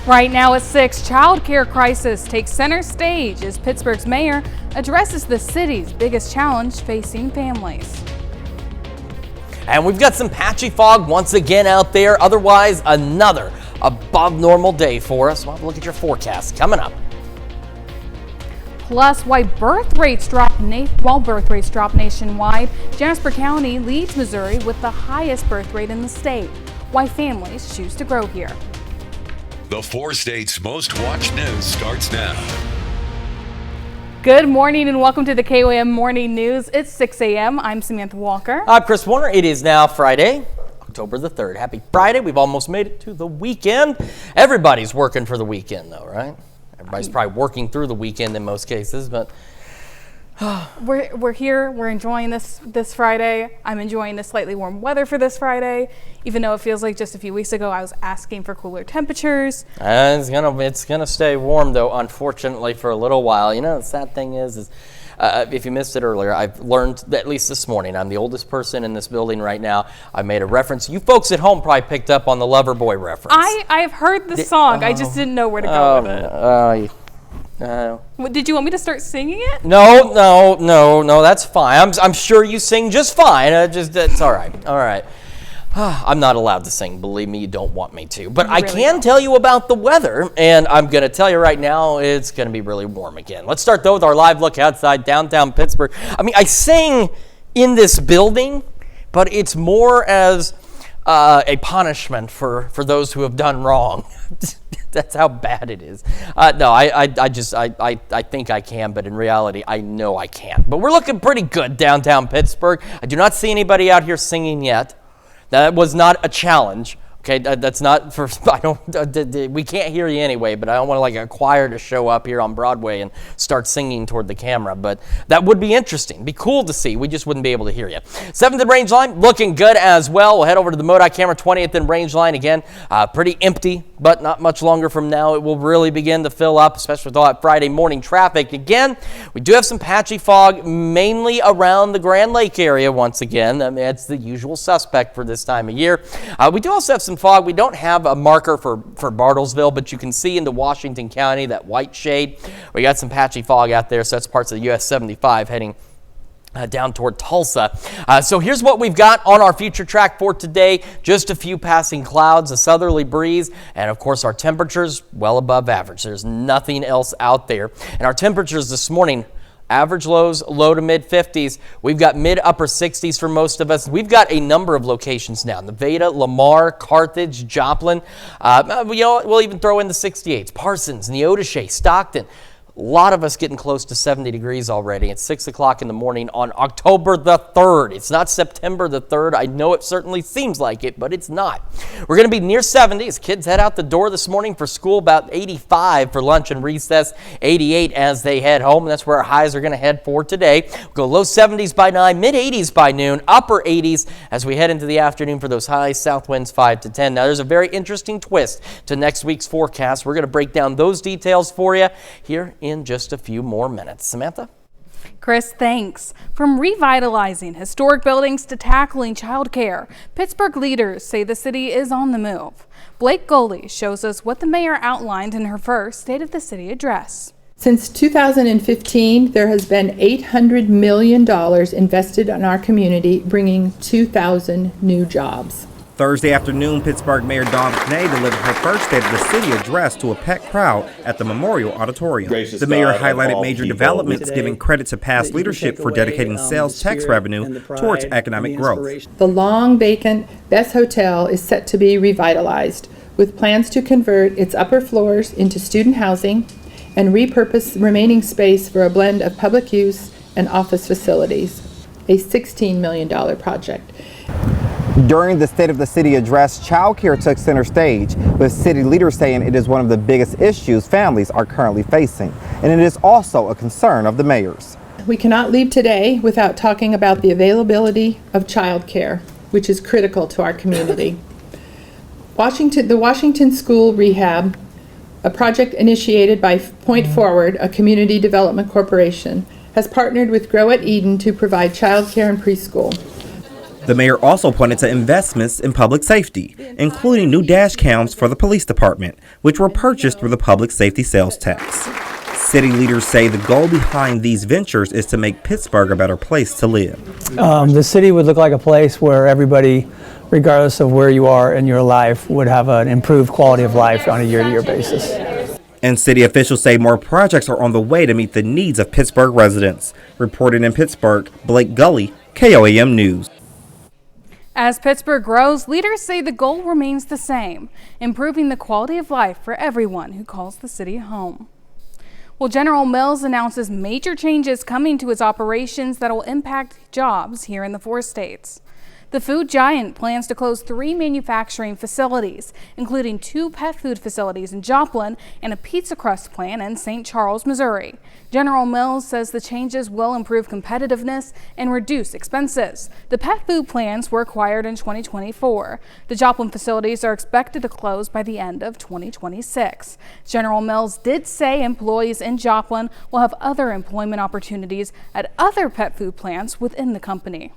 Right now at 6, childcare crisis takes center stage as Pittsburgh's mayor addresses the city's biggest challenge facing families. And we've got some patchy fog once again out there. Otherwise, another above normal day for us. We'll have a look at your forecast coming up. Plus, why birth rates drop nationwide, Jasper County leads Missouri with the highest birth rate in the state. Why families choose to grow here. The 4 states' most watched news starts now. Good morning and welcome to the KOM Morning News. It's 6 a.m. I'm Samantha Walker. I'm Chris Warner. It is now Friday, October the 3rd. Happy Friday. We've almost made it to the weekend. Everybody's working for the weekend though, right? Everybody's probably working through the weekend in most cases, but we're here. We're enjoying this Friday. I'm enjoying the slightly warm weather for this Friday, even though it feels like just a few weeks ago I was asking for cooler temperatures. It's gonna stay warm though, unfortunately, for a little while. You know, the sad thing is if you missed it earlier, I've learned, at least this morning, I'm the oldest person in this building right now. I made a reference. You folks at home probably picked up on the Loverboy reference. I've heard the song. I just didn't know where to go with it. Did you want me to start singing it? No, that's fine. I'm sure you sing just fine. It's all right. All right. I'm not allowed to sing. Believe me, you don't want me to. But I can tell you about the weather, and I'm going to tell you right now, it's going to be really warm again. Let's start, though, with our live look outside downtown Pittsburgh. I mean, I sing in this building, but it's more as a punishment for those who have done wrong. That's how bad it is. No, I think I can, but in reality, I know I can't. But we're looking pretty good downtown Pittsburgh. I do not see anybody out here singing yet. That was not a challenge. Okay, that's not for, we can't hear you anyway, but I don't want a choir to show up here on Broadway and start singing toward the camera, but that would be interesting. Be cool to see. We just wouldn't be able to hear you. 7th and Range Line, looking good as well. We'll head over to the MoDOT camera, 20th and Range Line again. Pretty empty, but not much longer from now. It will really begin to fill up, especially with all that Friday morning traffic. Again, we do have some patchy fog, mainly around the Grand Lake area once again. I mean, it's the usual suspect for this time of year. We do also have some fog. We don't have a marker for Bartlesville, but you can see into Washington County, that white shade. We got some patchy fog out there, so that's parts of the US 75 heading down toward Tulsa. So here's what we've got on our future track for today. Just a few passing clouds, a southerly breeze, and of course our temperatures well above average. There's nothing else out there. And our temperatures this morning, average lows, low to mid 50s. We've got mid upper 60s for most of us. We've got a number of locations now. Nevada, Lamar, Carthage, Joplin. We'll even throw in the 68s. Parsons, Neodesha, Stockton. A lot of us getting close to 70 degrees already. It's 6 o'clock in the morning on October the 3rd. It's not September the 3rd. I know it certainly seems like it, but it's not. We're going to be near 70 as kids head out the door this morning for school, about 85 for lunch and recess, 88 as they head home, and that's where our highs are going to head for today. We'll go low 70s by 9, mid 80s by noon, upper 80s as we head into the afternoon for those highs, south winds 5 to 10. Now, there's a very interesting twist to next week's forecast. We're going to break down those details for you here in just a few more minutes. Samantha? Chris, thanks. From revitalizing historic buildings to tackling childcare, Pittsburgh leaders say the city is on the move. Blake Goley shows us what the mayor outlined in her first State of the City address. Since 2015, there has been $800 million invested in our community, bringing 2,000 new jobs. Thursday afternoon, Pittsburgh Mayor Dawn McNay delivered her first State of the City address to a packed crowd at the Memorial Auditorium. The mayor highlighted major developments, giving credit to past leadership for dedicating sales tax revenue towards economic growth. The long vacant Best Hotel is set to be revitalized, with plans to convert its upper floors into student housing and repurpose remaining space for a blend of public use and office facilities, a $16 million project. During the State of the City address, child care took center stage, with city leaders saying it is one of the biggest issues families are currently facing, and it is also a concern of the mayor's. We cannot leave today without talking about the availability of child care, which is critical to our community. The Washington School Rehab, a project initiated by Point Forward, a community development corporation, has partnered with Grow at Eden to provide child care and preschool. The mayor also pointed to investments in public safety, including new dash cams for the police department, which were purchased through the public safety sales tax. City leaders say the goal behind these ventures is to make Pittsburgh a better place to live. The city would look like a place where everybody, regardless of where you are in your life, would have an improved quality of life on a year-to-year basis. And city officials say more projects are on the way to meet the needs of Pittsburgh residents. Reporting in Pittsburgh, Blake Gully, KOAM News. As Pittsburgh grows, leaders say the goal remains the same, improving the quality of life for everyone who calls the city home. Well, General Mills announces major changes coming to its operations that will impact jobs here in the 4 states. The food giant plans to close 3 manufacturing facilities, including 2 pet food facilities in Joplin and a pizza crust plant in St. Charles, Missouri. General Mills says the changes will improve competitiveness and reduce expenses. The pet food plants were acquired in 2024. The Joplin facilities are expected to close by the end of 2026. General Mills did say employees in Joplin will have other employment opportunities at other pet food plants within the company.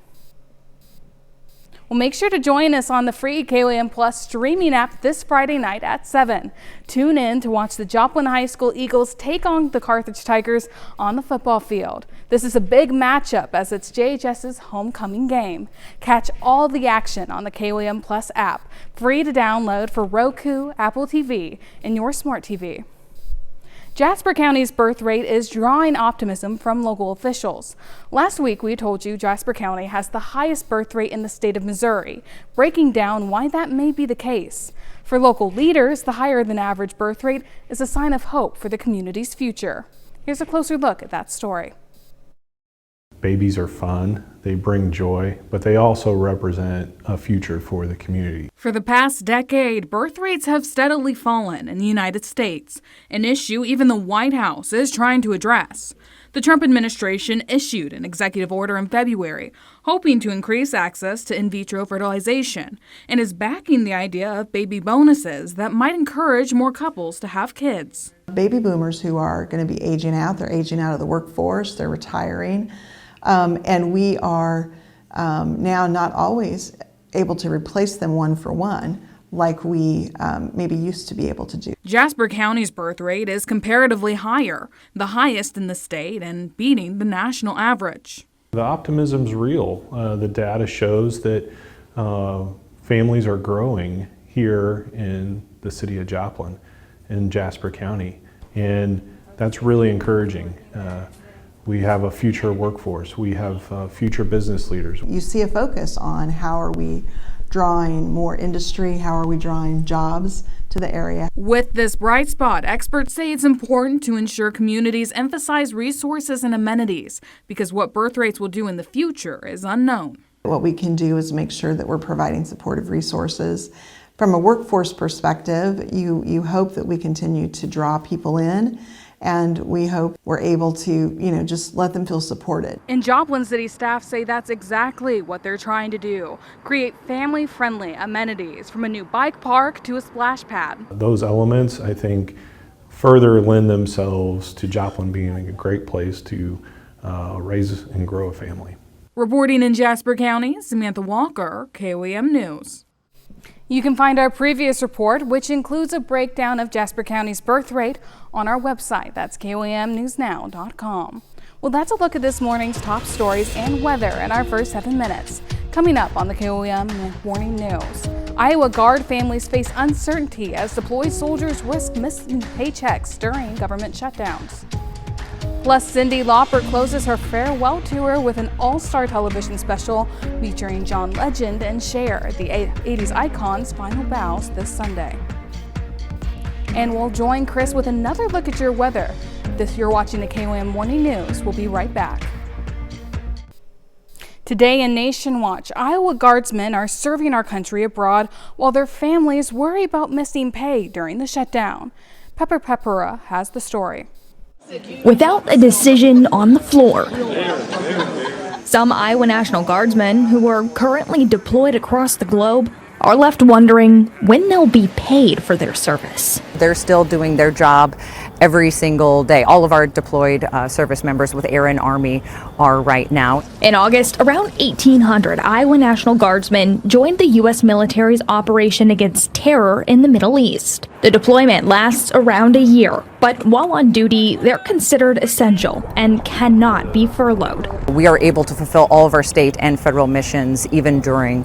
Well, make sure to join us on the free KOAM Plus streaming app this Friday night at 7. Tune in to watch the Joplin High School Eagles take on the Carthage Tigers on the football field. This is a big matchup as it's JHS's homecoming game. Catch all the action on the KOAM Plus app, free to download for Roku, Apple TV, and your smart TV. Jasper County's birth rate is drawing optimism from local officials. Last week, we told you Jasper County has the highest birth rate in the state of Missouri, breaking down why that may be the case. For local leaders, the higher than average birth rate is a sign of hope for the community's future. Here's a closer look at that story. Babies are fun, they bring joy, but they also represent a future for the community. For the past decade, birth rates have steadily fallen in the United States, an issue even the White House is trying to address. The Trump administration issued an executive order in February, hoping to increase access to in vitro fertilization, and is backing the idea of baby bonuses that might encourage more couples to have kids. Baby boomers who are going to be aging out, they're aging out of the workforce, they're retiring. And we are now not always able to replace them one for one like we maybe used to be able to do. Jasper County's birth rate is comparatively higher, the highest in the state and beating the national average. The optimism's real. The data shows that families are growing here in the city of Joplin, in Jasper County, and that's really encouraging. We have a future workforce. We have future business leaders. You see a focus on how are we drawing more industry, how are we drawing jobs to the area. With this bright spot, experts say it's important to ensure communities emphasize resources and amenities because what birth rates will do in the future is unknown. What we can do is make sure that we're providing supportive resources. From a workforce perspective, you hope that we continue to draw people in. And we hope we're able to, just let them feel supported. In Joplin, city staff say that's exactly what they're trying to do. Create family-friendly amenities from a new bike park to a splash pad. Those elements, I think, further lend themselves to Joplin being a great place to raise and grow a family. Reporting in Jasper County, Samantha Walker, KOAM News. You can find our previous report, which includes a breakdown of Jasper County's birth rate, on our website. That's KOAMnewsnow.com. Well, that's a look at this morning's top stories and weather in our first 7 minutes. Coming up on the KOAM Morning News, Iowa Guard families face uncertainty as deployed soldiers risk missing paychecks during government shutdowns. Plus, Cyndi Lauper closes her farewell tour with an all-star television special featuring John Legend and Cher, the 80s icon's final bows this Sunday. And we'll join Chris with another look at your weather. You're watching the KOAM Morning News. We'll be right back. Today in Nation Watch, Iowa Guardsmen are serving our country abroad while their families worry about missing pay during the shutdown. Pepper Peppera has the story. Without a decision on the floor, some Iowa National Guardsmen who are currently deployed across the globe are left wondering when they'll be paid for their service. They're still doing their job every single day. All of our deployed service members with Air and Army are right now. In August, around 1,800 Iowa National Guardsmen joined the U.S. military's operation against terror in the Middle East. The deployment lasts around a year, but while on duty, they're considered essential and cannot be furloughed. We are able to fulfill all of our state and federal missions even during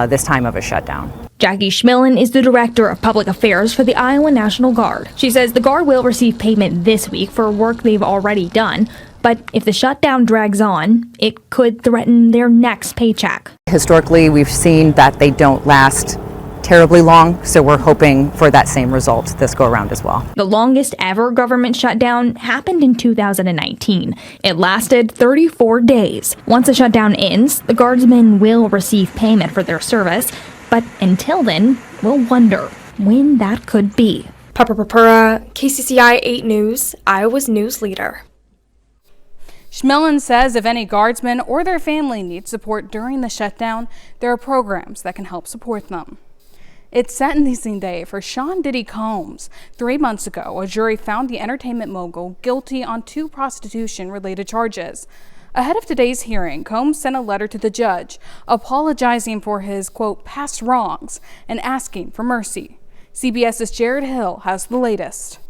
this time of a shutdown. Jackie Schmillen is the Director of Public Affairs for the Iowa National Guard. She says the Guard will receive payment this week for work they've already done, but if the shutdown drags on, it could threaten their next paycheck. Historically, we've seen that they don't last terribly long, so we're hoping for that same result this go around as well. The longest ever government shutdown happened in 2019. It lasted 34 days. Once the shutdown ends, the Guardsmen will receive payment for their service, but until then, we'll wonder when that could be. Papa Papura, KCCI 8 News, Iowa's news leader. Schmillen says if any guardsmen or their family need support during the shutdown, there are programs that can help support them. It's sentencing day for Sean Diddy Combs. 3 months ago, a jury found the entertainment mogul guilty on 2 prostitution-related charges. Ahead of today's hearing, Combs sent a letter to the judge apologizing for his, quote, past wrongs and asking for mercy. CBS's Jared Hill has the latest.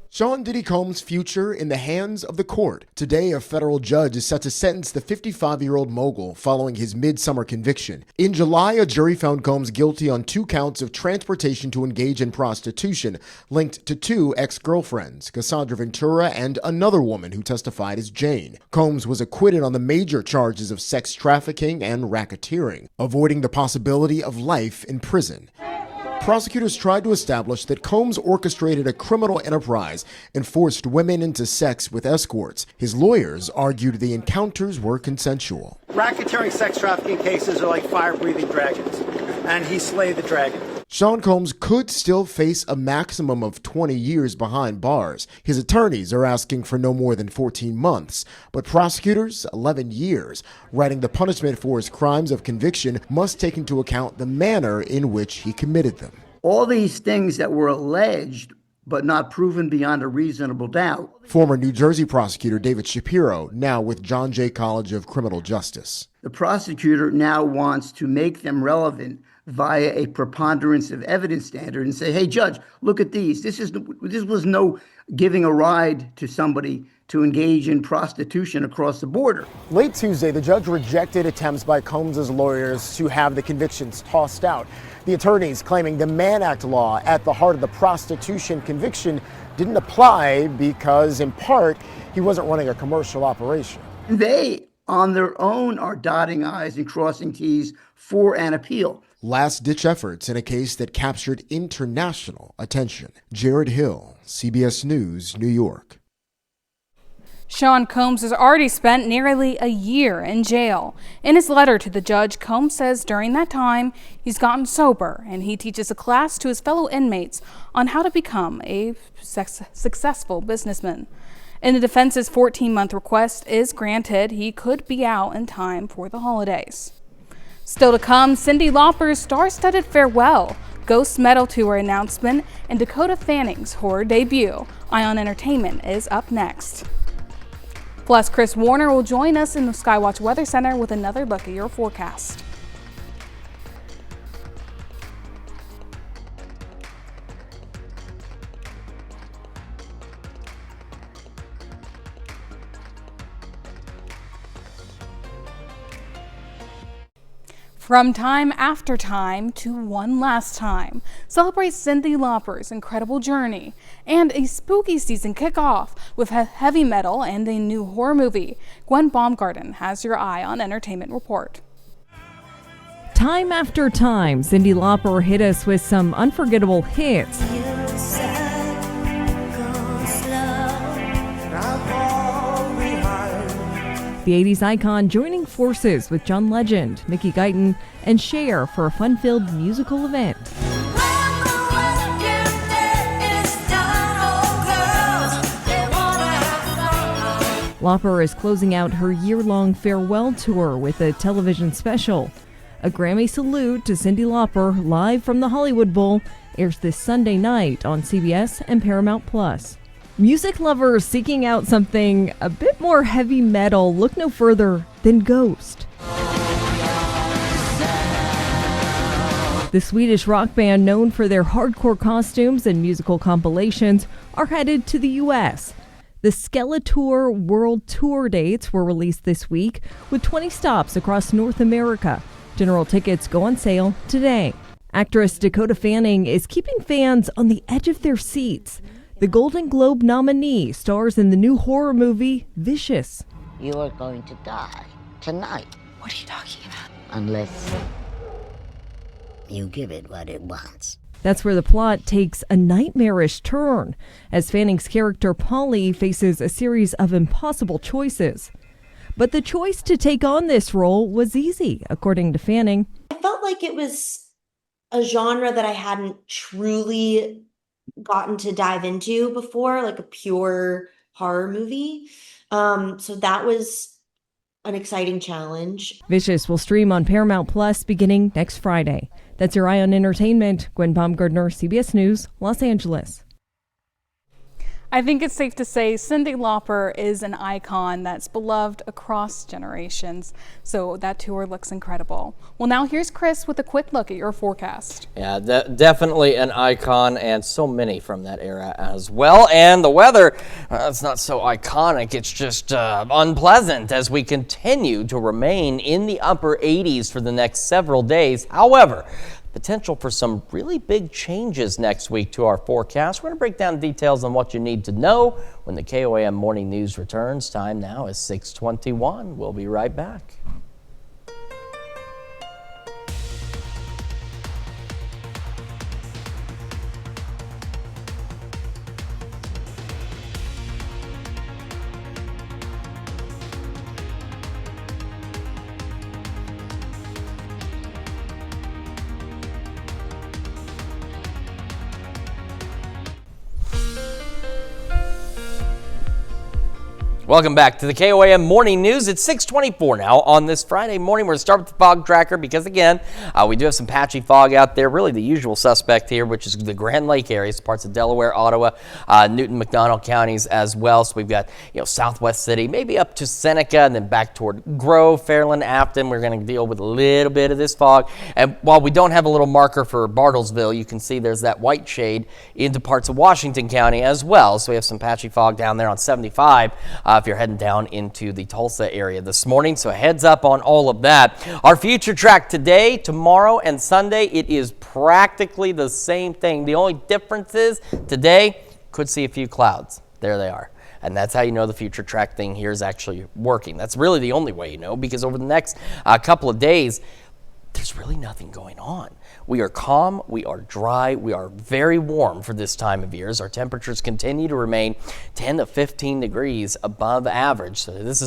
Sean Diddy Combs' future in the hands of the court. Today, a federal judge is set to sentence the 55-year-old mogul following his midsummer conviction. In July, a jury found Combs guilty on 2 counts of transportation to engage in prostitution, linked to 2 ex-girlfriends, Cassandra Ventura and another woman who testified as Jane. Combs was acquitted on the major charges of sex trafficking and racketeering, avoiding the possibility of life in prison. Prosecutors tried to establish that Combs orchestrated a criminal enterprise and forced women into sex with escorts. His lawyers argued the encounters were consensual. Racketeering sex trafficking cases are like fire-breathing dragons, and he slayed the dragon. Sean Combs could still face a maximum of 20 years behind bars. His attorneys are asking for no more than 14 months, but prosecutors, 11 years. Writing the punishment for his crimes of conviction must take into account the manner in which he committed them. All these things that were alleged but not proven beyond a reasonable doubt. Former New Jersey prosecutor David Shapiro, now with John Jay College of Criminal Justice. The prosecutor now wants to make them relevant via a preponderance of evidence standard and say, hey, judge, look at these. This was no giving a ride to somebody to engage in prostitution across the border. Late Tuesday, the judge rejected attempts by Combs' lawyers to have the convictions tossed out. The attorneys claiming the Mann Act law at the heart of the prostitution conviction didn't apply because, in part, he wasn't running a commercial operation. They, on their own, are dotting I's and crossing T's for an appeal. Last-ditch efforts in a case that captured international attention. Jared Hill, CBS News, New York. Sean Combs has already spent nearly a year in jail. In his letter to the judge, Combs says during that time, he's gotten sober and he teaches a class to his fellow inmates on how to become a successful businessman. In the defense's 14-month request is granted, he could be out in time for the holidays. Still to come, Cyndi Lauper's star-studded farewell, Ghost Metal Tour announcement, and Dakota Fanning's horror debut. Ion Entertainment is up next. Plus, Chris Warner will join us in the Skywatch Weather Center with another look at your forecast. From Time After Time to One Last Time, celebrate Cyndi Lauper's incredible journey and a spooky season kickoff with heavy metal and a new horror movie. Gwen Baumgarten has your eye on Entertainment Report. Time after time, Cyndi Lauper hit us with some unforgettable hits. The 80s icon joining forces with John Legend, Mickey Guyton, and Cher for a fun-filled musical event. Lauper is closing out her year-long farewell tour with a television special. A Grammy salute to Cyndi Lauper, live from the Hollywood Bowl, airs this Sunday night on CBS and Paramount Plus. Music lovers seeking out something a bit more heavy metal look no further than Ghost. The Swedish rock band, known for their hardcore costumes and musical compilations, are headed to the U.S. The Skeletor World Tour dates were released this week, with 20 stops across North America. General tickets go on sale today. Actress Dakota Fanning is keeping fans on the edge of their seats. The Golden Globe nominee stars in the new horror movie Vicious. You are going to die tonight. What are you talking about? Unless you give it what it wants. That's where the plot takes a nightmarish turn, as Fanning's character Polly faces a series of impossible choices. But the choice to take on this role was easy, according to Fanning. I felt like it was a genre that I hadn't truly gotten to dive into before, like a pure horror movie. So that was an exciting challenge. Vicious will stream on Paramount Plus beginning next Friday. That's your Eye on Entertainment. Gwen Baumgardner, CBS News, Los Angeles. I think it's safe to say Cyndi Lauper is an icon that's beloved across generations. So that tour looks incredible. Well, now here's Chris with a quick look at your forecast. Yeah, definitely an icon, and so many from that era as well. And the weather, it's not so iconic. It's just unpleasant as we continue to remain in the upper 80s for the next several days. However, potential for some really big changes next week to our forecast. We're going to break down details on what you need to know when the KOAM Morning News returns. Time now is 6:21. We'll be right back. Welcome back to the KOAM Morning News. It's 6:24 now on this Friday morning. We're going to start with the fog tracker because, again, we do have some patchy fog out there. Really the usual suspect here, which is the Grand Lake areas, parts of Delaware, Ottawa, Newton, McDonald counties as well. So we've got, Southwest City, maybe up to Seneca, and then back toward Grove, Fairland, Afton. We're going to deal with a little bit of this fog. And while we don't have a little marker for Bartlesville, you can see there's that white shade into parts of Washington County as well. So we have some patchy fog down there on 75. If you're heading down into the Tulsa area this morning. So heads up on all of that. Our future track today, tomorrow, and Sunday, it is practically the same thing. The only difference is today, could see a few clouds. There they are. And that's how you know the future track thing here is actually working. That's really the only way you know, because over the next couple of days, there's really nothing going on. We are calm, we are dry, we are very warm for this time of year. Our temperatures continue to remain 10 to 15 degrees above average. So this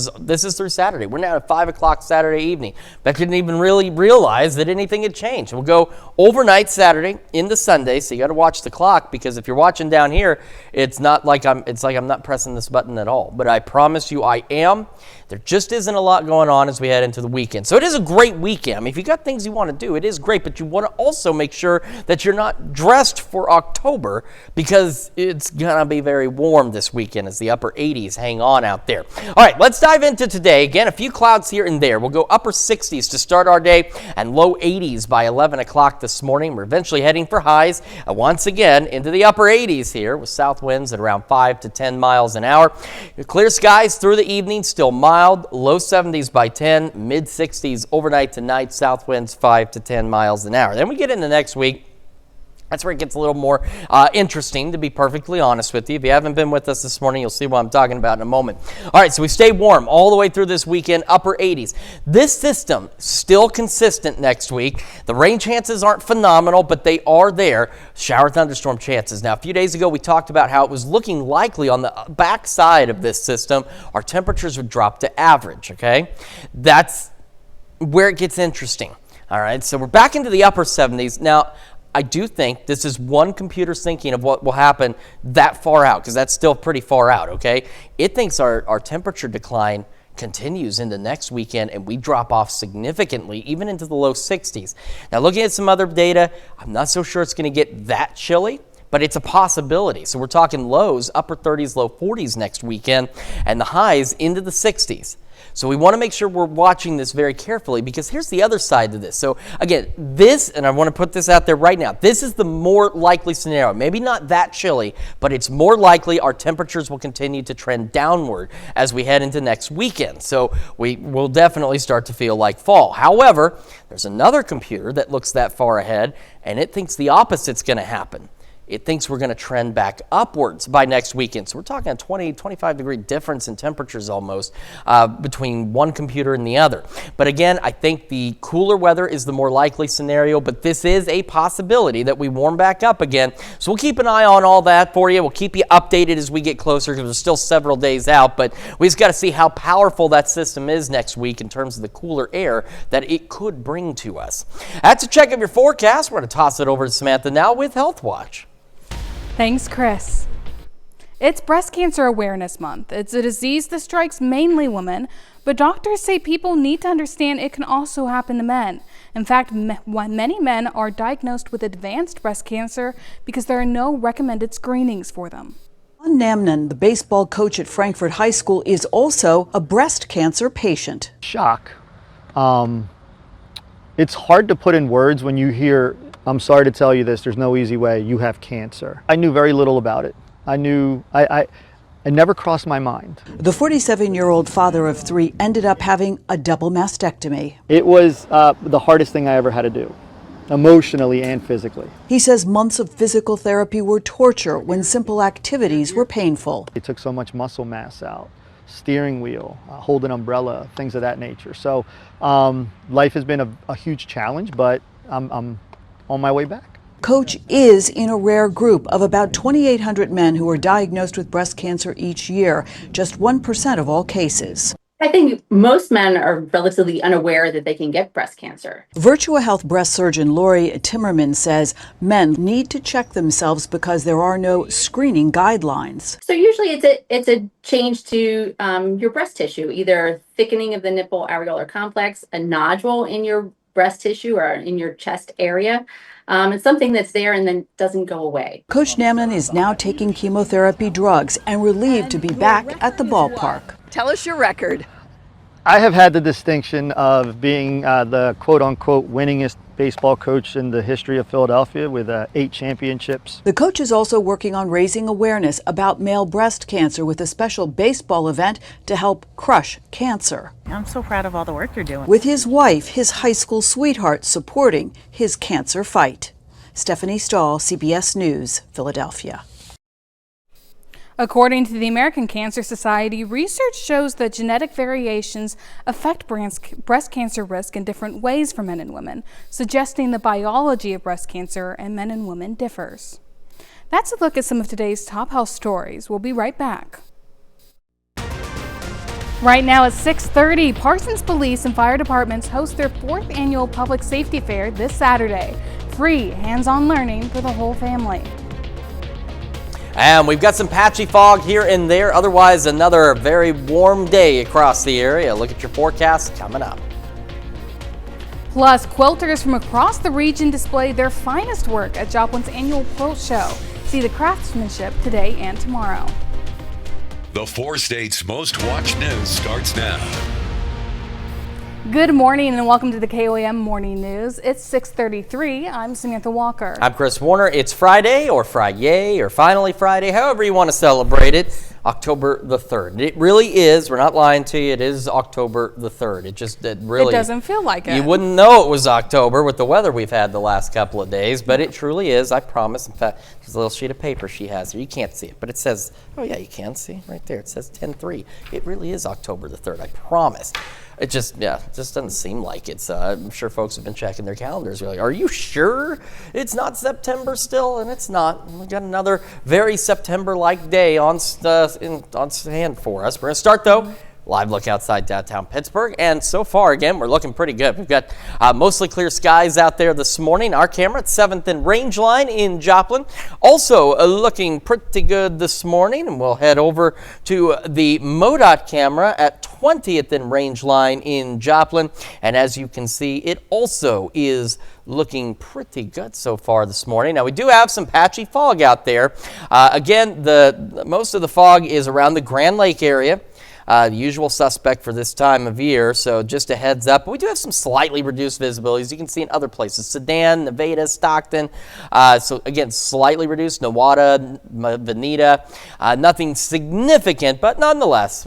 is through Saturday. We're now at 5 o'clock Saturday evening. I couldn't even really realize that anything had changed. We'll go overnight Saturday into Sunday, so you got to watch the clock, because if you're watching down here, it's like I'm not pressing this button at all. But I promise you I am. There just isn't a lot going on as we head into the weekend. So it is a great weekend. I mean, if you got things you want to do, it is great, but you want to also make sure that you're not dressed for October, because it's going to be very warm this weekend as the upper 80s hang on out there. All right, let's dive into today. Again, a few clouds here and there. We'll go upper 60s to start our day and low 80s by 11 o'clock this morning. We're eventually heading for highs once again into the upper 80s here with south winds at around 5 to 10 miles an hour. Clear skies through the evening, still mild, low 70s by 10, mid 60s overnight tonight, south winds 5 to 10 miles an hour. Then we get into next week. That's where it gets a little more interesting, to be perfectly honest with you. If you haven't been with us this morning, you'll see what I'm talking about in a moment. All right, so we stay warm all the way through this weekend, upper 80s. This system still consistent next week. The rain chances aren't phenomenal, but they are there. Shower thunderstorm chances. Now, a few days ago, we talked about how it was looking likely on the backside of this system, our temperatures would drop to average, okay? That's where it gets interesting. All right, so we're back into the upper 70s. Now, I do think this is one computer's thinking of what will happen that far out, because that's still pretty far out, okay? It thinks our temperature decline continues into next weekend, and we drop off significantly, even into the low 60s. Now, looking at some other data, I'm not so sure it's going to get that chilly, but it's a possibility. So we're talking lows, upper 30s, low 40s next weekend, and the highs into the 60s. So we want to make sure we're watching this very carefully, because here's the other side to this. So again, this, and I want to put this out there right now, this is the more likely scenario. Maybe not that chilly, but it's more likely our temperatures will continue to trend downward as we head into next weekend. So we will definitely start to feel like fall. However, there's another computer that looks that far ahead, and it thinks the opposite's going to happen. It thinks we're going to trend back upwards by next weekend. So we're talking a 20, 25 degree difference in temperatures almost between one computer and the other. But again, I think the cooler weather is the more likely scenario, but this is a possibility that we warm back up again. So we'll keep an eye on all that for you. We'll keep you updated as we get closer, because we're still several days out, but we just got to see how powerful that system is next week in terms of the cooler air that it could bring to us. That's a check of your forecast. We're going to toss it over to Samantha now with Health Watch. Thanks, Chris. It's Breast Cancer Awareness Month. It's a disease that strikes mainly women, but doctors say people need to understand it can also happen to men. In fact, many men are diagnosed with advanced breast cancer because there are no recommended screenings for them. John Namnan, the baseball coach at Frankfurt High School, is also a breast cancer patient. Shock. It's hard to put in words when you hear, "I'm sorry to tell you this, there's no easy way, you have cancer." I knew very little about it. It never crossed my mind. The 47-year-old father of 3 ended up having a double mastectomy. It was the hardest thing I ever had to do, emotionally and physically. He says months of physical therapy were torture when simple activities were painful. It took so much muscle mass out, steering wheel, hold an umbrella, things of that nature. So life has been a huge challenge, but I'm on my way back. Coach is in a rare group of about 2,800 men who are diagnosed with breast cancer each year, just 1% of all cases. I think most men are relatively unaware that they can get breast cancer. Virtua Health breast surgeon Lori Timmerman says men need to check themselves because there are no screening guidelines. So usually it's a change to your breast tissue, either thickening of the nipple areolar complex, a nodule in your breast tissue or in your chest area. It's something that's there and then doesn't go away. Coach Namnan is now taking chemotherapy drugs and relieved to be back at the ballpark. Tell us your record. I have had the distinction of being the quote-unquote winningest baseball coach in the history of Philadelphia with 8 championships. The coach is also working on raising awareness about male breast cancer with a special baseball event to help crush cancer. I'm so proud of all the work you're doing. With his wife, his high school sweetheart, supporting his cancer fight. Stephanie Stahl, CBS News, Philadelphia. According to the American Cancer Society, research shows that genetic variations affect breast cancer risk in different ways for men and women, suggesting the biology of breast cancer in men and women differs. That's a look at some of today's top health stories. We'll be right back. Right now at 6:30, Parsons Police and Fire Departments host their 4th annual Public Safety Fair this Saturday. Free hands-on learning for the whole family. And we've got some patchy fog here and there. Otherwise, another very warm day across the area. Look at your forecast coming up. Plus, quilters from across the region display their finest work at Joplin's annual quilt show. See the craftsmanship today and tomorrow. The 4 states' most watched news starts now. Good morning and welcome to the KOAM Morning News. It's 6:33. I'm Samantha Walker. I'm Chris Warner. It's Friday or Friday or finally Friday, however you want to celebrate it, October the 3rd. It really is, we're not lying to you, it is October the 3rd. It really doesn't feel like it. You wouldn't know it was October with the weather we've had the last couple of days, but it truly is, I promise. In fact, there's a little sheet of paper she has here. You can't see it, but it says, oh yeah, you can see right there. It says 10-3. It really is October the 3rd, I promise. It just doesn't seem like it's. I'm sure folks have been checking their calendars. They're like, are you sure it's not September still? And it's not. We've got another very September-like day on hand for us. We're going to start, though, Live look outside downtown Pittsburgh, and so far, again, we're looking pretty good. We've got mostly clear skies out there this morning. Our camera at 7th and Range Line in Joplin, also looking pretty good this morning, and we'll head over to the MoDOT camera at 20th and Range Line in Joplin, and as you can see, it also is looking pretty good so far this morning. Now, we do have some patchy fog out there. Again, most of the fog is around the Grand Lake area. The usual suspect for this time of year, so just a heads up. We do have some slightly reduced visibilities. You can see in other places, Sedan, Nevada, Stockton. So again, slightly reduced, Nowata, Veneta. Nothing significant, but nonetheless,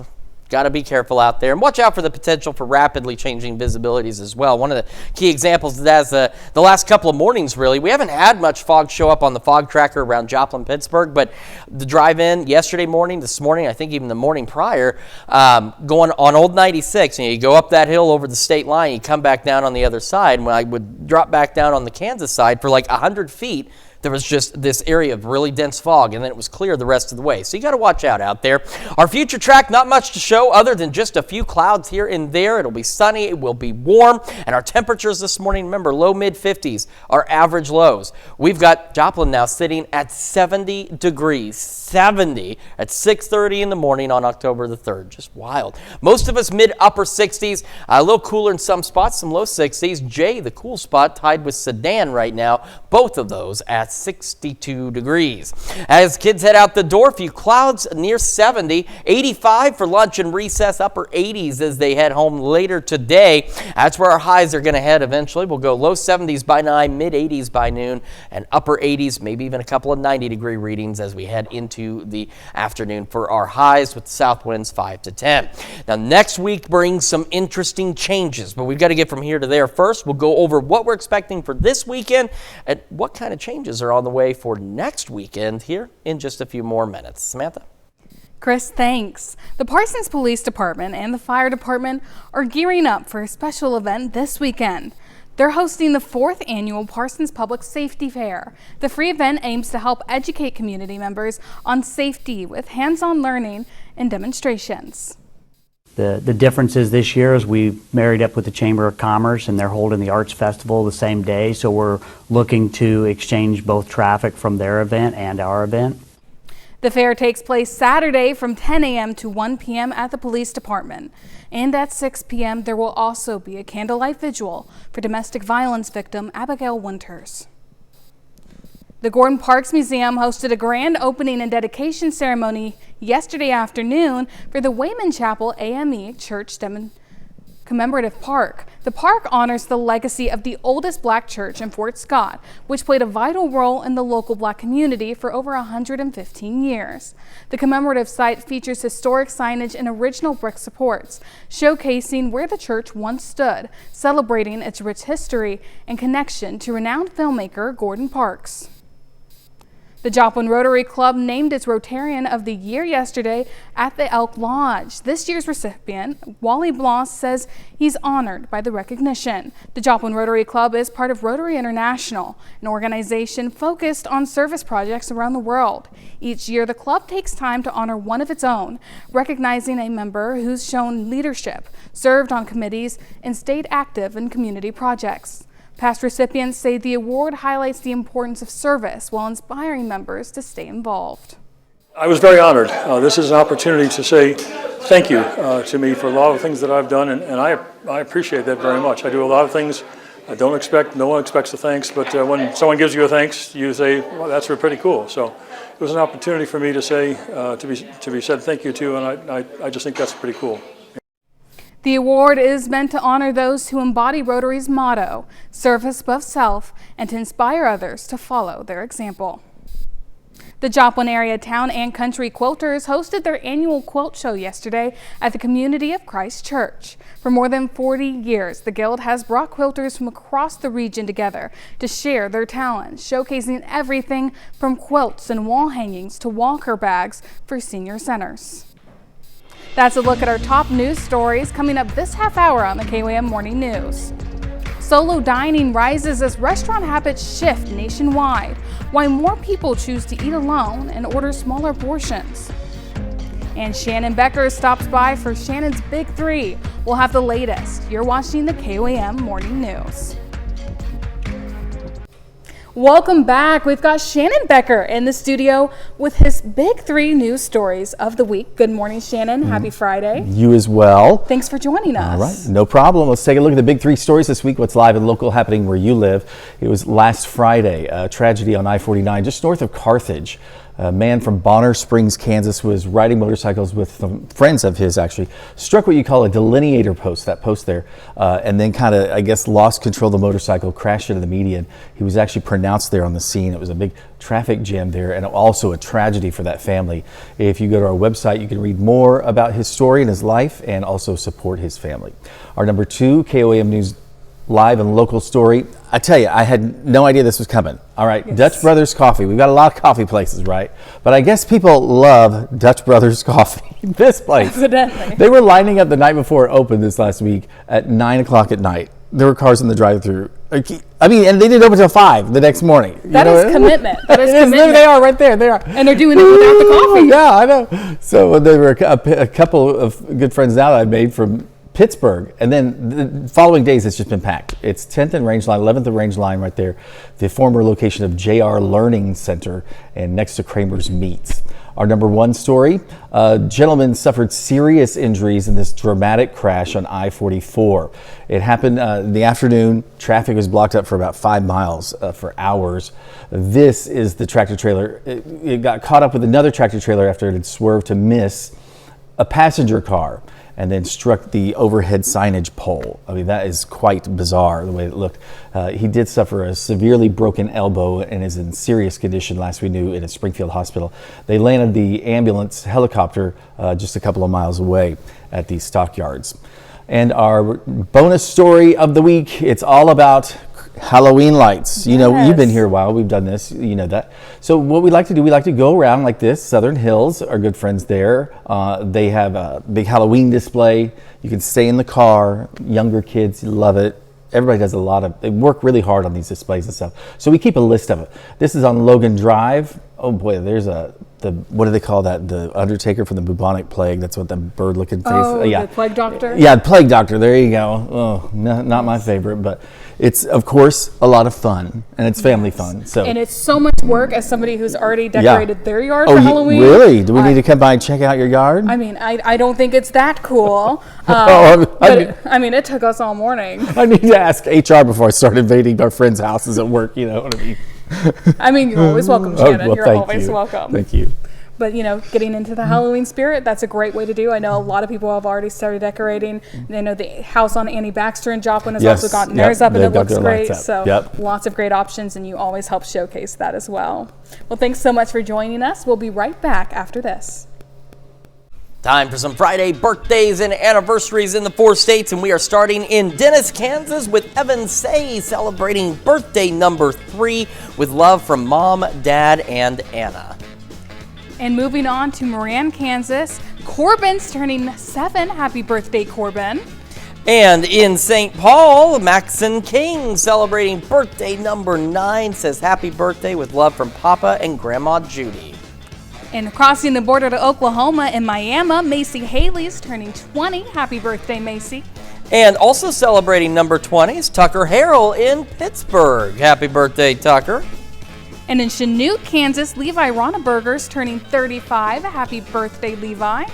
got to be careful out there and watch out for the potential for rapidly changing visibilities as well. One of the key examples of that is the last couple of mornings, really. We haven't had much fog show up on the fog tracker around Joplin, Pittsburgh, but the drive-in yesterday morning, this morning, I think even the morning prior, going on Old 96, and you go up that hill over the state line, you come back down on the other side, and when I would drop back down on the Kansas side for like 100 feet, there was just this area of really dense fog, and then it was clear the rest of the way. So you got to watch out there. Our future track, not much to show other than just a few clouds here and there. It'll be sunny, it will be warm, and our temperatures this morning, remember, low mid 50s are average lows. We've got Joplin now sitting at 70 degrees, 70 at 6:30 in the morning on October the 3rd. Just wild. Most of us mid upper 60s, a little cooler in some spots, some low 60s. Jay, the cool spot, tied with Sedan right now, both of those at 62 degrees. As kids head out the door, few clouds near 70, 85 for lunch and recess, upper 80s as they head home later today. That's where our highs are going to head eventually. We'll go low 70s by 9, mid 80s by noon, and upper 80s, maybe even a couple of 90-degree readings as we head into the afternoon for our highs with south winds 5 to 10. Now, next week brings some interesting changes, but we've got to get from here to there first. We'll go over what we're expecting for this weekend and what kind of changes are on the way for next weekend here in just a few more minutes. Samantha? Chris, thanks. The Parsons Police Department and the Fire Department are gearing up for a special event this weekend. They're hosting the 4th annual Parsons Public Safety Fair. The free event aims to help educate community members on safety with hands-on learning and demonstrations. The difference is this year is we married up with the Chamber of Commerce, and they're holding the Arts Festival the same day, so we're looking to exchange both traffic from their event and our event. The fair takes place Saturday from 10 a.m. to 1 p.m. at the police department. And at 6 p.m. there will also be a candlelight vigil for domestic violence victim Abigail Winters. The Gordon Parks Museum hosted a grand opening and dedication ceremony yesterday afternoon for the Wayman Chapel AME Church Commemorative Park. The park honors the legacy of the oldest black church in Fort Scott, which played a vital role in the local black community for over 115 years. The commemorative site features historic signage and original brick supports, showcasing where the church once stood, celebrating its rich history and connection to renowned filmmaker Gordon Parks. The Joplin Rotary Club named its Rotarian of the Year yesterday at the Elk Lodge. This year's recipient, Wally Bloss, says he's honored by the recognition. The Joplin Rotary Club is part of Rotary International, an organization focused on service projects around the world. Each year, the club takes time to honor one of its own, recognizing a member who's shown leadership, served on committees, and stayed active in community projects. Past recipients say the award highlights the importance of service while inspiring members to stay involved. I was very honored. This is an opportunity to say thank you to me for a lot of things that I've done, and I appreciate that very much. I do a lot of things I don't expect, no one expects the thanks, but when someone gives you a thanks, you say, well, that's pretty cool. So it was an opportunity for me to say, to be said thank you to, and I just think that's pretty cool. The award is meant to honor those who embody Rotary's motto, service above self, and to inspire others to follow their example. The Joplin area town and country quilters hosted their annual quilt show yesterday at the Community of Christ Church. For more than 40 years, the Guild has brought quilters from across the region together to share their talents, showcasing everything from quilts and wall hangings to walker bags for senior centers. That's a look at our top news stories coming up this half hour on the KOAM Morning News. Solo dining rises as restaurant habits shift nationwide, why more people choose to eat alone and order smaller portions. And Shannon Becker stops by for Shannon's Big Three. We'll have the latest. You're watching the KOAM Morning News. Welcome back. We've got Shannon Becker in the studio with his Big Three news stories of the week. Good morning, Shannon. Happy Friday. You as well. Thanks for joining us. All right, no problem. Let's take a look at the Big Three stories this week. What's live and local happening where you live. It was last Friday, a tragedy on I-49 just north of Carthage. A man from Bonner Springs, Kansas, was riding motorcycles with some friends of his, actually, struck what you call a delineator post, that post there, and then kind of, I guess, lost control of the motorcycle, crashed into the median. He was actually pronounced there on the scene. It was a big traffic jam there, and also a tragedy for that family. If you go to our website, you can read more about his story and his life, and also support his family. Our number 2, KOAM News live and local story. I tell you, I had no idea this was coming. All right, yes. Dutch Brothers Coffee. We've got a lot of coffee places, right? But I guess people love Dutch Brothers Coffee. This place. Evidently. They were lining up the night before it opened this last week at 9 o'clock at night. There were cars in the drive-thru. I mean, and they didn't open until 5 the next morning. That is commitment. That is commitment. They are right there. They are. And they're doing it without the coffee. Yeah, I know. So there were a couple of good friends now that I made from Pittsburgh, and then the following days it's just been packed. It's 10th and Range Line, 11th and Range Line right there, the former location of JR Learning Center and next to Kramer's Meats. Our number 1 story, a gentleman suffered serious injuries in this dramatic crash on I-44. It happened in the afternoon. Traffic was blocked up for about 5 miles for hours. This is the tractor trailer. It got caught up with another tractor trailer after it had swerved to miss a passenger car and then struck the overhead signage pole. I mean, that is quite bizarre the way it looked. He did suffer a severely broken elbow and is in serious condition, last we knew, in a Springfield hospital. They landed the ambulance helicopter just a couple of miles away at the stockyards. And our bonus story of the week, it's all about Halloween lights. You know, you've been here a while. We've done this. You know that. So what we like to do, we like to go around like this. Southern Hills, our good friends there. They have a big Halloween display. You can stay in the car. Younger kids love it. Everybody does they work really hard on these displays and stuff. So we keep a list of it. This is on Logan Drive. Oh boy, there's what do they call that? The Undertaker from the bubonic plague. That's what the bird-looking face. Oh, yeah. The plague doctor? Yeah, plague doctor. There you go. Oh, not my favorite, but it's, of course, a lot of fun, and it's family fun. So. And it's so much work as somebody who's already decorated their yard for Halloween. Really? Do we need to come by and check out your yard? I mean, I don't think it's that cool. I mean, it took us all morning. I need to ask HR before I start invading our friends' houses at work, you know what I mean? I mean, you're always welcome, Shannon. You're always welcome. Thank you. But, you know, getting into the Halloween spirit, that's a great way to do. I know a lot of people have already started decorating. They know the house on Annie Baxter in Joplin has also gotten theirs up, and it looks great. So lots of great options, and you always help showcase that as well. Well, thanks so much for joining us. We'll be right back after this. Time for some Friday birthdays and anniversaries in the 4 states, and we are starting in Dennis, Kansas with Evan Say celebrating birthday number 3 with love from Mom, Dad, and Anna. And moving on to Moran, Kansas, Corbin's turning 7. Happy birthday, Corbin. And in St. Paul, Maxon King celebrating birthday number 9 says happy birthday with love from Papa and Grandma Judy. And crossing the border to Oklahoma in Miami, Macy Haley's turning 20. Happy birthday, Macy. And also celebrating number 20 is Tucker Harrell in Pittsburgh. Happy birthday, Tucker. And in Chanute, Kansas, Levi Ronneberger's turning 35. Happy birthday, Levi.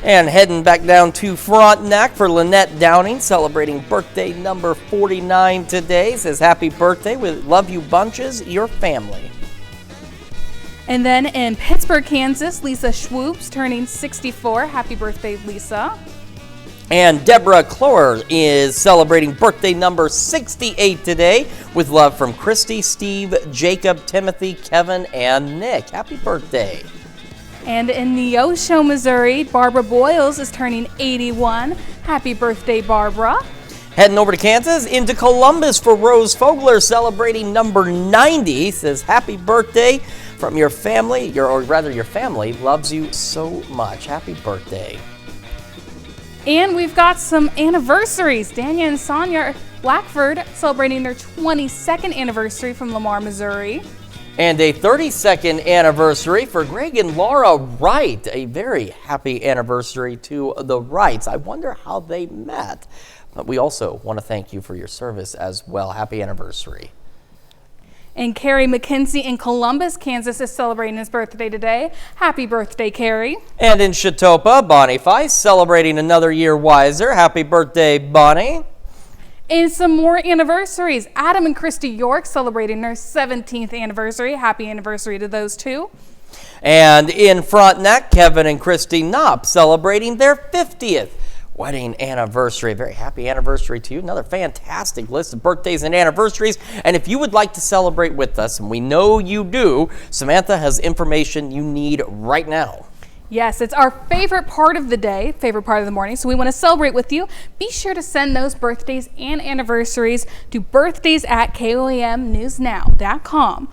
And heading back down to Frontenac for Lynette Downing, celebrating birthday number 49 today. Says happy birthday with love you bunches, your family. And then in Pittsburgh, Kansas, Lisa Schwoop's turning 64. Happy birthday, Lisa. And Deborah Clower is celebrating birthday number 68 today with love from Christy, Steve, Jacob, Timothy, Kevin, and Nick. Happy birthday. And in Neosho, Missouri, Barbara Boyles is turning 81. Happy birthday, Barbara. Heading over to Kansas, into Columbus for Rose Fogler, celebrating number 90. Says happy birthday from your family, your family loves you so much. Happy birthday. And we've got some anniversaries. Dania and Sonia Blackford celebrating their 22nd anniversary from Lamar, Missouri. And a 32nd anniversary for Greg and Laura Wright. A very happy anniversary to the Wrights. I wonder how they met. But we also want to thank you for your service as well. Happy anniversary. And Carrie McKenzie in Columbus, Kansas is celebrating his birthday today. Happy birthday, Carrie. And in Chetopa, Bonnie Feist celebrating another year wiser. Happy birthday, Bonnie. And some more anniversaries. Adam and Christy York celebrating their 17th anniversary. Happy anniversary to those two. And in Frontenac, Kevin and Christy Knopp celebrating their 50th wedding anniversary. A very happy anniversary to you. Another fantastic list of birthdays and anniversaries. And if you would like to celebrate with us, and we know you do, Samantha has information you need right now. Yes, it's our favorite part of the day, favorite part of the morning, so we want to celebrate with you. Be sure to send those birthdays and anniversaries to birthdays@koamnewsnow.com.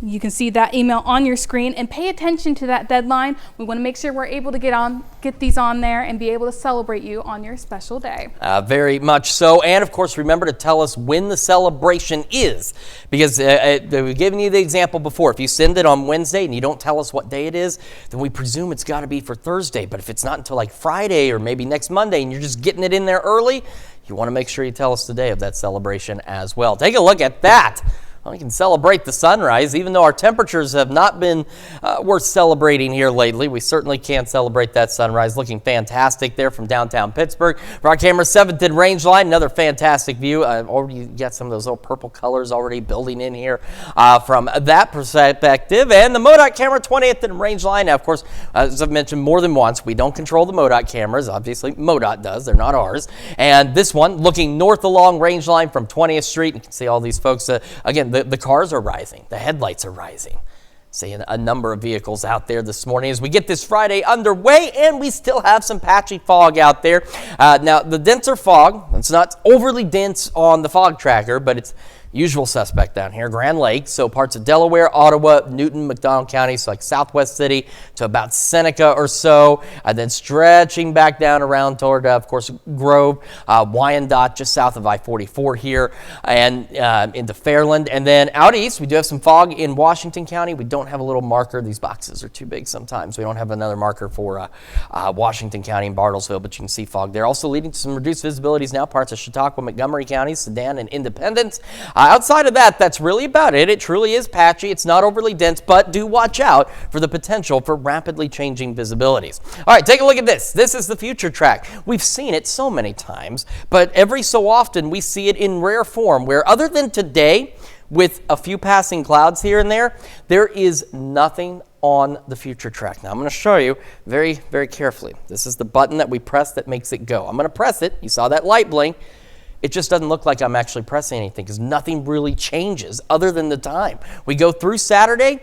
You can see that email on your screen and pay attention to that deadline. We want to make sure we're able to get these on there and be able to celebrate you on your special day. Very much so. And of course, remember to tell us when the celebration is, because we've given you the example before. If you send it on Wednesday and you don't tell us what day it is, then we presume it's got to be for Thursday. But if it's not until like Friday or maybe next Monday and you're just getting it in there early, you want to make sure you tell us the day of that celebration as well. Take a look at that. We can celebrate the sunrise, even though our temperatures have not been worth celebrating here lately. We certainly can celebrate that sunrise. Looking fantastic there from downtown Pittsburgh. For our camera 7th and range line, another fantastic view. Already got some of those little purple colors already building in here from that perspective. And the MoDOT camera 20th and range line. Now, of course, as I've mentioned more than once, we don't control the MoDOT cameras. Obviously, MoDOT does. They're not ours. And this one, looking north along range line from 20th Street. You can see all these folks, again, the cars are rising. The headlights are rising. Seeing a number of vehicles out there this morning as we get this Friday underway, and we still have some patchy fog out there. Now, the denser fog, it's not overly dense on the fog tracker, but it's usual suspect down here, Grand Lake. So parts of Delaware, Ottawa, Newton, McDonald County, so like Southwest City to about Seneca or so, and then stretching back down around toward, of course, Grove, Wyandotte, just south of I-44 here, and into Fairland. And then out east, we do have some fog in Washington County. We don't have a little marker. These boxes are too big sometimes. We don't have another marker for Washington County and Bartlesville, but you can see fog there. Also leading to some reduced visibilities now, parts of Chautauqua, Montgomery counties, Sedan, and Independence. Outside of that, that's really about it. It truly is patchy. It's not overly dense, but do watch out for the potential for rapidly changing visibilities. All right, take a look at this. This is the future track. We've seen it so many times, but every so often we see it in rare form where other than today, with a few passing clouds here and there is nothing on the future track. Now I'm going to show you very, very carefully. This is the button that we press that makes it go. I'm going to press it. You saw that light blink. It just doesn't look like I'm actually pressing anything because nothing really changes other than the time. We go through Saturday,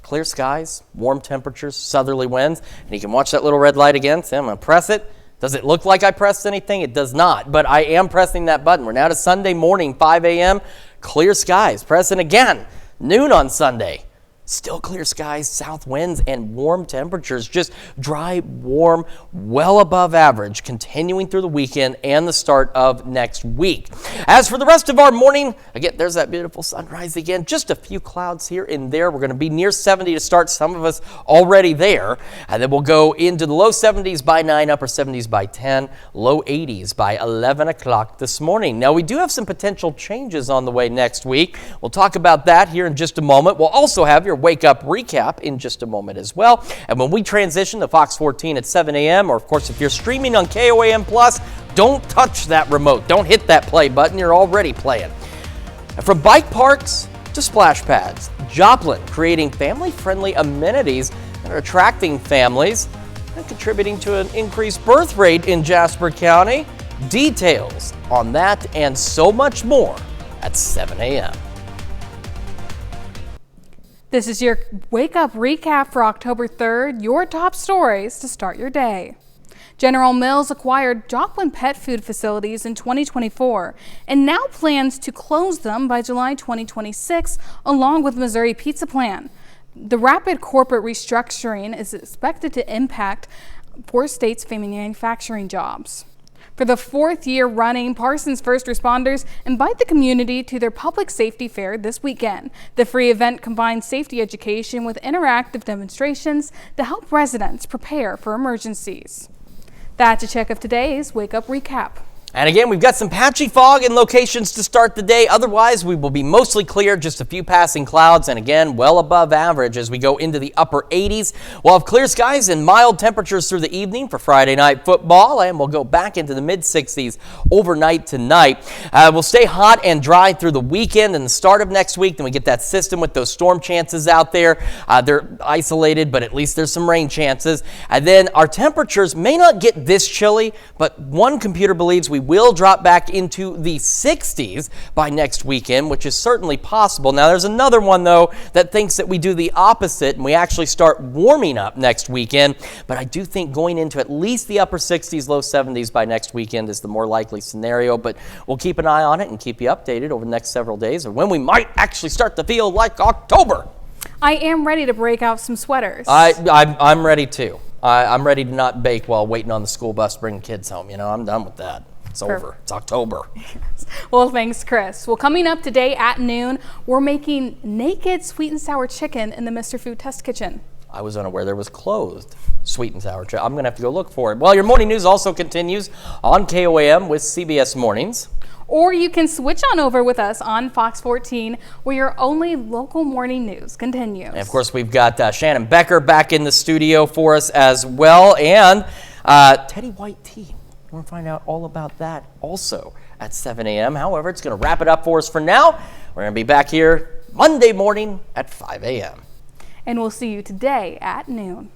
clear skies, warm temperatures, southerly winds, and you can watch that little red light again. So I'm going to press it. Does it look like I pressed anything? It does not, but I am pressing that button. We're now to Sunday morning, 5 a.m., clear skies. Pressing again, noon on Sunday. Still clear skies, south winds, and warm temperatures. Just dry, warm, well above average, continuing through the weekend and the start of next week. As for the rest of our morning, again, there's that beautiful sunrise again. Just a few clouds here and there. We're going to be near 70 to start. Some of us already there. And then we'll go into the low 70s by 9, upper 70s by 10, low 80s by 11 o'clock this morning. Now, we do have some potential changes on the way next week. We'll talk about that here in just a moment. We'll also have your Wake Up recap in just a moment as well. And when we transition to Fox 14 at 7 a.m., or of course, if you're streaming on KOAM Plus, don't touch that remote. Don't hit that play button. You're already playing. And from bike parks to splash pads, Joplin creating family-friendly amenities that are attracting families and contributing to an increased birth rate in Jasper County. Details on that and so much more at 7 a.m. This is your Wake Up recap for October 3rd, your top stories to start your day. General Mills acquired Joplin pet food facilities in 2024 and now plans to close them by July 2026, along with Missouri Pizza Plan. The rapid corporate restructuring is expected to impact 4 states' family manufacturing jobs. For the 4th year running, Parsons first responders invite the community to their public safety fair this weekend. The free event combines safety education with interactive demonstrations to help residents prepare for emergencies. That's a check of today's Wake Up Recap. And again, we've got some patchy fog in locations to start the day. Otherwise, we will be mostly clear, just a few passing clouds, and again, well above average as we go into the upper 80s. We'll have clear skies and mild temperatures through the evening for Friday night football, and we'll go back into the mid-60s overnight tonight. We'll stay hot and dry through the weekend and the start of next week. Then we get that system with those storm chances out there. They're isolated, but at least there's some rain chances. And then our temperatures may not get this chilly, but one computer believes we will drop back into the 60s by next weekend, which is certainly possible. Now, there's another one, though, that thinks that we do the opposite and we actually start warming up next weekend. But I do think going into at least the upper 60s, low 70s by next weekend is the more likely scenario. But we'll keep an eye on it and keep you updated over the next several days of when we might actually start to feel like October. I am ready to break out some sweaters. I'm ready, too. I'm ready to not bake while waiting on the school bus to bring the kids home. You know, I'm done with that. It's over. It's October. Well, thanks, Chris. Well, coming up today at noon, we're making naked sweet and sour chicken in the Mr. Food Test Kitchen. I was unaware there was closed sweet and sour chicken. I'm going to have to go look for it. Well, your morning news also continues on KOAM with CBS Mornings. Or you can switch on over with us on Fox 14, where your only local morning news continues. And of course, we've got Shannon Becker back in the studio for us as well, and Teddy White tea. We're going to find out all about that also at 7 a.m. However, it's going to wrap it up for us for now. We're going to be back here Monday morning at 5 a.m. And we'll see you today at noon.